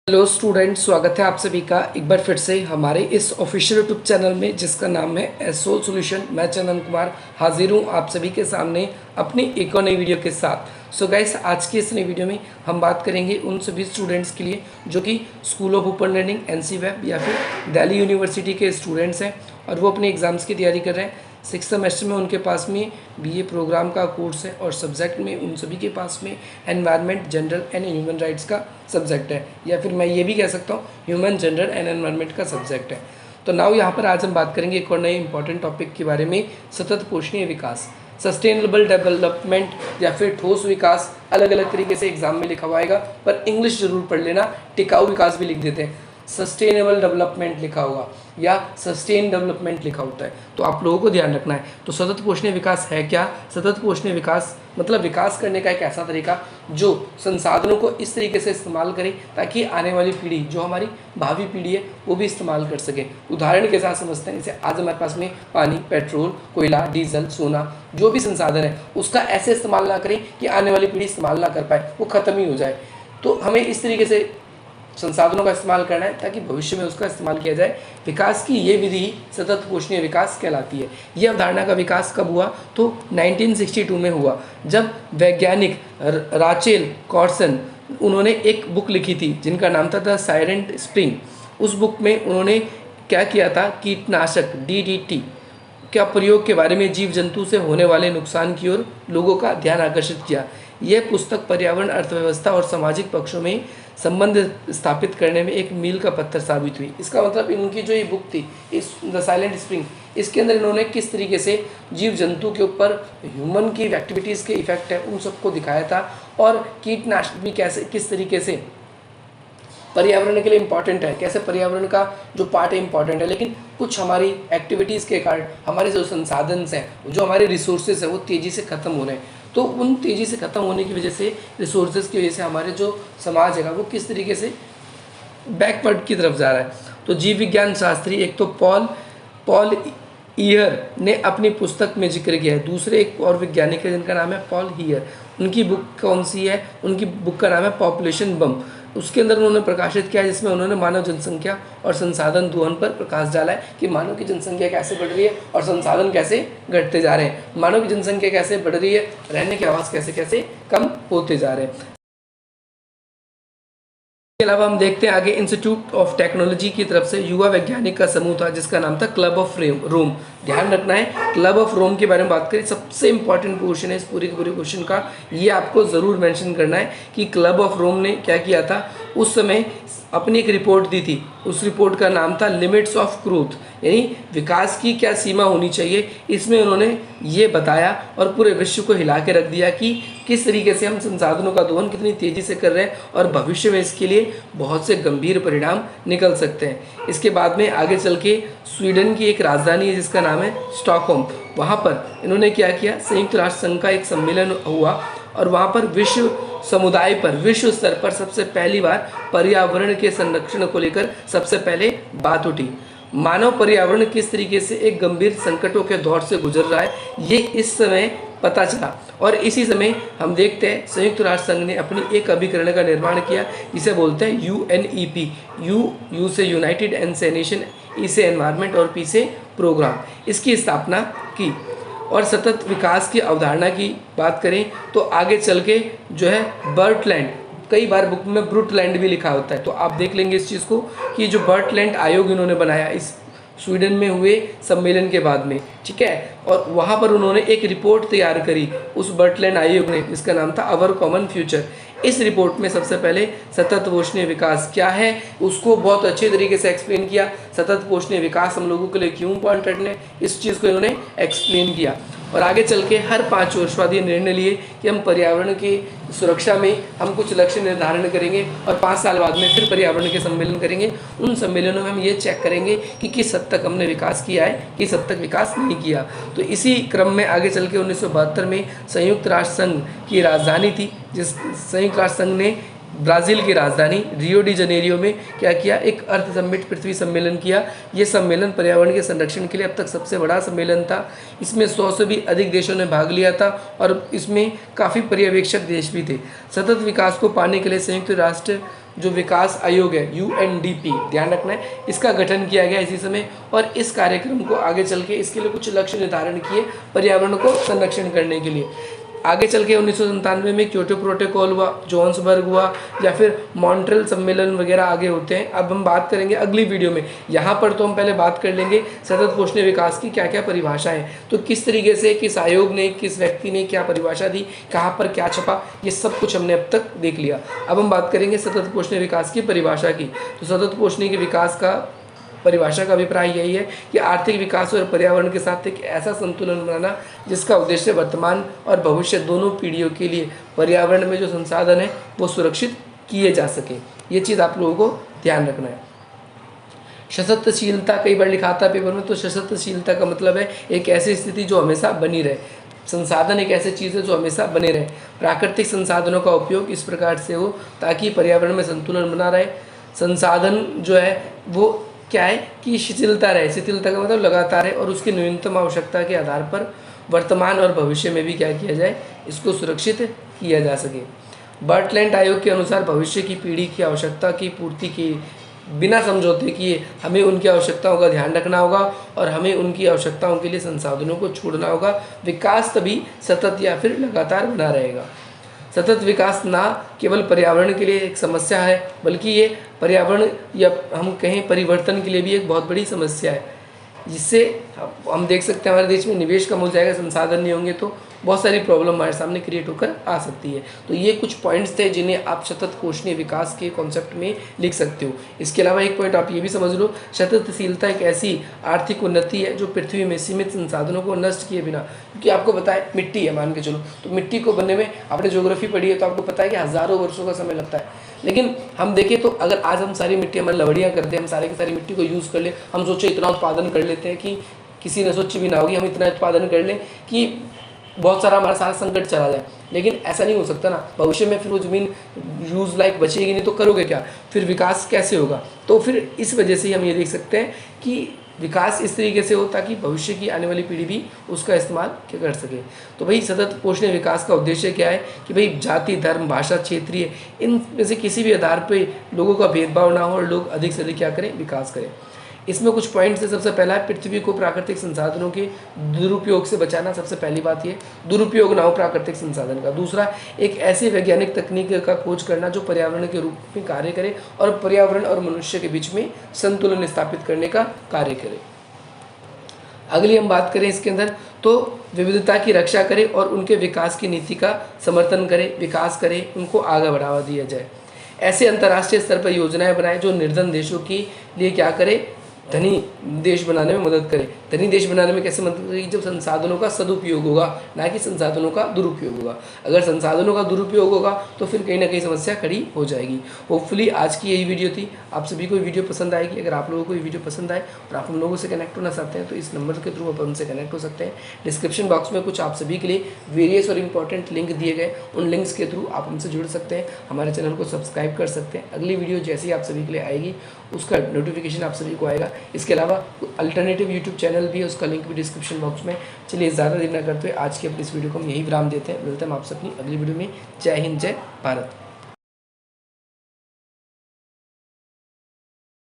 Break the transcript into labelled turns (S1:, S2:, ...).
S1: Hello student, स्वागत है आप सभी का एक बार फिर से हमारे इस ऑफिशियल यूट्यूब चैनल में जिसका नाम है एसओ सॉल्यूशन। मैं चंदन कुमार हाजिर हूँ आप सभी के सामने अपनी एक और नई वीडियो के साथ। सो गाइस, आज की इस नई वीडियो में हम बात करेंगे उन सभी स्टूडेंट्स के लिए जो कि school of open learning NC web या फिर दिल्ली यूनिवर्सिटी के स्टूडेंट्स हैं और वो अपने एग्ज़ाम्स की तैयारी कर रहे हैं। 6th सेमेस्टर में उनके पास में बीए प्रोग्राम का कोर्स है और सब्जेक्ट में उन सभी के पास में environment, general and human rights का सब्जेक्ट है, या फिर मैं ये भी कह सकता हूँ ह्यूमन, जनरल एंड एनवायरनमेंट का सब्जेक्ट है। तो नाउ यहाँ पर आज हम बात करेंगे एक और नए इंपॉर्टेंट टॉपिक के बारे में, सतत पोषणीय विकास, सस्टेनेबल डेवलपमेंट या फिर ठोस विकास। अलग अलग तरीके से एग्जाम में लिखा हुआ आएगा, पर इंग्लिश जरूर पढ़ लेना। टिकाऊ विकास भी लिख देते हैं, सस्टेनेबल डेवलपमेंट लिखा होगा या सस्टेन डेवलपमेंट लिखा होता है, तो आप लोगों को ध्यान रखना है। तो सतत पोषणीय विकास है क्या? सतत पोषणीय विकास मतलब विकास करने का एक ऐसा तरीका जो संसाधनों को इस तरीके से इस्तेमाल करे ताकि आने वाली पीढ़ी, जो हमारी भावी पीढ़ी है, वो भी इस्तेमाल कर सके। उदाहरण के साथ समझते हैं, जैसे आज हमारे पास में पानी, पेट्रोल, कोयला, डीजल, सोना, जो भी संसाधन है उसका ऐसे इस्तेमाल ना करें कि आने वाली पीढ़ी इस्तेमाल ना कर पाए, वो ख़त्म ही हो जाए। तो हमें इस तरीके से संसाधनों का इस्तेमाल करना है ताकि भविष्य में उसका इस्तेमाल किया जाए। विकास की ये विधि सतत पोषणीय विकास कहलाती है। ये अवधारणा का विकास कब हुआ? तो 1962 में हुआ, जब वैज्ञानिक राचेल कॉर्सन, उन्होंने एक बुक लिखी थी जिनका नाम था द साइलेंट स्प्रिंग। उस बुक में उन्होंने क्या किया था, कीटनाशक DDT क्या प्रयोग के बारे में जीव जंतु से होने वाले नुकसान की ओर लोगों का ध्यान आकर्षित किया। यह पुस्तक पर्यावरण, अर्थव्यवस्था और सामाजिक पक्षों में संबंध स्थापित करने में एक मील का पत्थर साबित हुई। इसका मतलब इनकी जो ये बुक थी, इस द साइलेंट स्प्रिंग, इसके अंदर इन्होंने किस तरीके से जीव जंतु के ऊपर ह्यूमन की एक्टिविटीज़ के इफेक्ट है उन सबको दिखाया था, और कीटनाशक भी कैसे, किस तरीके से पर्यावरण के लिए इम्पॉर्टेंट है, कैसे पर्यावरण का जो पार्ट है इम्पॉर्टेंट है, लेकिन कुछ हमारी एक्टिविटीज़ के कारण हमारे जो संसाधन हैं, जो हमारे रिसोर्सेज हैं, वो तेज़ी से ख़त्म हो रहे हैं। तो उन तेज़ी से ख़त्म होने की वजह से, रिसोर्सेज की वजह से हमारे जो समाज है वो किस तरीके से बैकवर्ड की तरफ जा रहा है। तो जीव विज्ञान शास्त्री एक तो पॉल ईयर ने अपनी पुस्तक में जिक्र किया है, दूसरे एक और वैज्ञानिक है जिनका नाम है पॉल हीयर। उनकी बुक कौन सी है? उनकी बुक का नाम है पॉपुलेशन बम। उसके अंदर उन्होंने प्रकाशित किया, जिसमें उन्होंने मानव जनसंख्या और संसाधन दोहन पर प्रकाश डाला है कि मानव की जनसंख्या कैसे बढ़ रही है और संसाधन कैसे घटते जा रहे हैं, मानव की जनसंख्या कैसे बढ़ रही है, रहने के आवास कैसे कैसे कम होते जा रहे हैं। इसके अलावा हम देखते हैं आगे, इंस्टीट्यूट ऑफ टेक्नोलॉजी की तरफ से युवा वैज्ञानिक का समूह था जिसका नाम था क्लब ऑफ रोम। ध्यान रखना है, क्लब ऑफ रोम के बारे में बात करें, सबसे इंपॉर्टेंट क्वेश्चन है इस पूरे क्वेश्चन का, ये आपको ज़रूर मेंशन करना है कि क्लब ऑफ रोम ने क्या किया था। उस समय अपनी एक रिपोर्ट दी थी, उस रिपोर्ट का नाम था लिमिट्स ऑफ ग्रोथ, यानी विकास की क्या सीमा होनी चाहिए। इसमें उन्होंने ये बताया और पूरे विश्व को हिला के रख दिया कि किस तरीके से हम संसाधनों का दोहन कितनी तेज़ी से कर रहे हैं और भविष्य में इसके लिए बहुत से गंभीर परिणाम निकल सकते हैं। इसके बाद में आगे चल के स्वीडन की एक राजधानी है जिसका नाम है स्टॉकहोम, वहाँ पर इन्होंने क्या किया, संयुक्त राष्ट्र संघ का एक सम्मेलन हुआ और वहाँ पर विश्व समुदाय पर, विश्व स्तर पर सबसे पहली बार पर्यावरण के संरक्षण को लेकर सबसे पहले बात उठी। मानव पर्यावरण किस तरीके से एक गंभीर संकटों के दौर से गुजर रहा है, ये इस समय पता चला। और इसी समय हम देखते हैं संयुक्त राष्ट्र संघ ने अपनी एक अभिकरण का निर्माण किया जिसे बोलते हैं UNEP, यू से यूनाइटेड नेशन, ई से एनवायरनमेंट और पी से प्रोग्राम। इसकी स्थापना की। और सतत विकास की अवधारणा की बात करें तो आगे चल के जो है बर्टलैंड, कई बार बुक में ब्रूटलैंड भी लिखा होता है, तो आप देख लेंगे इस चीज़ को कि जो बर्टलैंड आयोग इन्होंने बनाया इस स्वीडन में हुए सम्मेलन के बाद में, ठीक है, और वहाँ पर उन्होंने एक रिपोर्ट तैयार करी उस बर्टलैंड आयोग ने, जिसका नाम था अवर कॉमन फ्यूचर। इस रिपोर्ट में सबसे पहले सतत पोषणीय विकास क्या है उसको बहुत अच्छे तरीके से एक्सप्लेन किया। सतत पोषणीय विकास हम लोगों के लिए क्यों इम्पॉर्टेंट है, इस चीज़ को इन्होंने एक्सप्लेन किया। और आगे चल के हर 5 वर्ष बाद ये निर्णय लिए कि हम पर्यावरण की सुरक्षा में हम कुछ लक्ष्य निर्धारण करेंगे और 5 साल बाद में फिर पर्यावरण के सम्मेलन करेंगे। उन सम्मेलनों में हम ये चेक करेंगे कि किस हद तक हमने विकास किया है, किस हद तक विकास नहीं किया। तो इसी क्रम में आगे चल के 1972 में संयुक्त राष्ट्र संघ की राजधानी थी, जिस संयुक्त राष्ट्र संघ ने ब्राज़ील की राजधानी रियो डी जनेरियो में क्या किया, एक अर्थ समिट पृथ्वी सम्मेलन किया। ये सम्मेलन पर्यावरण के संरक्षण के लिए अब तक सबसे बड़ा सम्मेलन था। इसमें 100 से भी अधिक देशों ने भाग लिया था और इसमें काफ़ी पर्यवेक्षक देश भी थे। सतत विकास को पाने के लिए संयुक्त राष्ट्र जो विकास आयोग है UNDP, ध्यान रखना है, इसका गठन किया गया इसी समय। और इस कार्यक्रम को आगे चल के इसके लिए कुछ लक्ष्य निर्धारण किए पर्यावरण को संरक्षण करने के लिए। आगे चल के 1997 में क्योटो प्रोटोकॉल हुआ, जोहान्सबर्ग हुआ, या फिर मॉन्ट्रियल सम्मेलन वगैरह आगे होते हैं। अब हम बात करेंगे अगली वीडियो में। यहाँ पर तो हम पहले बात कर लेंगे सतत पोषणीय विकास की क्या क्या परिभाषा है, तो किस तरीके से किस आयोग ने, किस व्यक्ति ने क्या परिभाषा दी, कहाँ पर क्या छपा, ये सब कुछ हमने अब तक देख लिया। अब हम बात करेंगे सतत पोषणीय विकास की परिभाषा की। तो सतत पोषणीय के विकास का परिभाषा का अभिप्राय यही है कि आर्थिक विकास और पर्यावरण के साथ एक ऐसा संतुलन बनाना जिसका उद्देश्य वर्तमान और भविष्य दोनों पीढ़ियों के लिए पर्यावरण में जो संसाधन है वो सुरक्षित किए जा सके। ये चीज़ आप लोगों को ध्यान रखना है। सशक्तशीलता कई बार लिखा था पेपर में, तो सशक्तशीलता का मतलब है एक ऐसी स्थिति जो हमेशा बनी रहे। संसाधन एक ऐसी चीज़ है जो हमेशा बने रहे। प्राकृतिक संसाधनों का उपयोग इस प्रकार से हो ताकि पर्यावरण में संतुलन बना रहे। संसाधन जो है वो क्या है कि शिथिलता रहे। शिथिलता का मतलब लगातार है और उसकी न्यूनतम आवश्यकता के आधार पर वर्तमान और भविष्य में भी क्या किया जाए, इसको सुरक्षित किया जा सके। बर्टलैंड आयोग के अनुसार भविष्य की पीढ़ी की आवश्यकता की पूर्ति की बिना समझौते किए हमें उनकी आवश्यकताओं का ध्यान रखना होगा और हमें उनकी आवश्यकताओं के लिए संसाधनों को छोड़ना होगा। विकास तभी सतत या फिर लगातार बना रहेगा। सतत विकास ना केवल पर्यावरण के लिए एक समस्या है, बल्कि ये पर्यावरण या हम कहें परिवर्तन के लिए भी एक बहुत बड़ी समस्या है, जिससे हम देख सकते हैं हमारे देश में निवेश कम हो जाएगा, संसाधन नहीं होंगे तो बहुत सारी प्रॉब्लम हमारे सामने क्रिएट होकर आ सकती है। तो ये कुछ पॉइंट्स थे जिन्हें आप सतत पोषणीय विकास के कॉन्सेप्ट में लिख सकते हो। इसके अलावा एक पॉइंट आप ये भी समझ लो, सततशीलता एक ऐसी आर्थिक उन्नति है जो पृथ्वी में सीमित संसाधनों को नष्ट किए बिना, क्योंकि आपको पता है मिट्टी है, मान के चलो, तो मिट्टी को बनने में आपने ज्योग्राफी पढ़ी है तो आपको पता है कि हज़ारों वर्षों का समय लगता है। लेकिन हम देखें तो अगर आज हम सारी मिट्टी हमारी लवड़ियाँ करते हैं, हम सारी की सारी मिट्टी को यूज़ कर ले, हम सोचे इतना उत्पादन कर लेते हैं कि किसी ने सोची भी ना होगी, हम इतना उत्पादन कर लें कि बहुत सारा हमारा सारा संकट चला जाए। लेकिन ऐसा नहीं हो सकता ना, भविष्य में फिर वो ज़मीन यूज़ लाइक बचेगी नहीं तो करोगे क्या, फिर विकास कैसे होगा। तो फिर इस वजह से हम ये देख सकते हैं कि विकास इस तरीके से हो ताकि भविष्य की आने वाली पीढ़ी भी उसका इस्तेमाल कर सके। तो भाई सतत पोषणीय विकास का उद्देश्य क्या है कि भाई जाति, धर्म, भाषा, क्षेत्रीय, इन में से किसी भी आधार पर लोगों का भेदभाव ना हो और लोग अधिक से अधिक क्या करें, विकास करें। इसमें कुछ पॉइंट्स है। सबसे पहला है पृथ्वी को प्राकृतिक संसाधनों के दुरुपयोग से बचाना। सबसे पहली बात ये, दुरुपयोग ना हो प्राकृतिक संसाधन का। दूसरा, एक ऐसी वैज्ञानिक तकनीक का खोज करना जो पर्यावरण के रूप में कार्य करे और पर्यावरण और मनुष्य के बीच में संतुलन स्थापित करने का कार्य करे। अगली हम बात करें इसके अंदर तो विविधता की रक्षा करे और उनके विकास की नीति का समर्थन करे, विकास करे, उनको आगे बढ़ावा दिया जाए। ऐसे अंतर्राष्ट्रीय स्तर पर योजनाएं बनाएं जो निर्धन देशों के लिए क्या करे, धनी देश बनाने में मदद करे। धनी देश बनाने में कैसे मदद करेगी, जब संसाधनों का सदुपयोग होगा, ना कि संसाधनों का दुरुपयोग होगा। अगर संसाधनों का दुरुपयोग होगा तो फिर कहीं ना कहीं समस्या खड़ी हो जाएगी। होपफुली आज की यही वीडियो थी, आप सभी को वीडियो पसंद आएगी। अगर आप लोगों को ये वीडियो पसंद आए और आप हम लोगों से कनेक्ट होना चाहते हैं तो इस नंबर के थ्रू आप उनसे कनेक्ट हो सकते हैं। डिस्क्रिप्शन बॉक्स में कुछ आप सभी के लिए वेरियस और इंपॉर्टेंट लिंक दिए गए, उन लिंक्स के थ्रू आप हमसे जुड़ सकते हैं, हमारे चैनल को सब्सक्राइब कर सकते हैं। अगली वीडियो जैसे ही आप सभी के लिए आएगी उसका नोटिफिकेशन आप सभी को आएगा। इसके अलावा अल्टरनेटिव यूट्यूब चैनल भी है, उसका लिंक भी डिस्क्रिप्शन बॉक्स में। चलिए ज़्यादा देर न करते हुए आज के अपनी इस वीडियो को हम यही विराम देते हैं। मिलते हैं हम आपसे अपनी अगली वीडियो में। जय हिंद, जय भारत।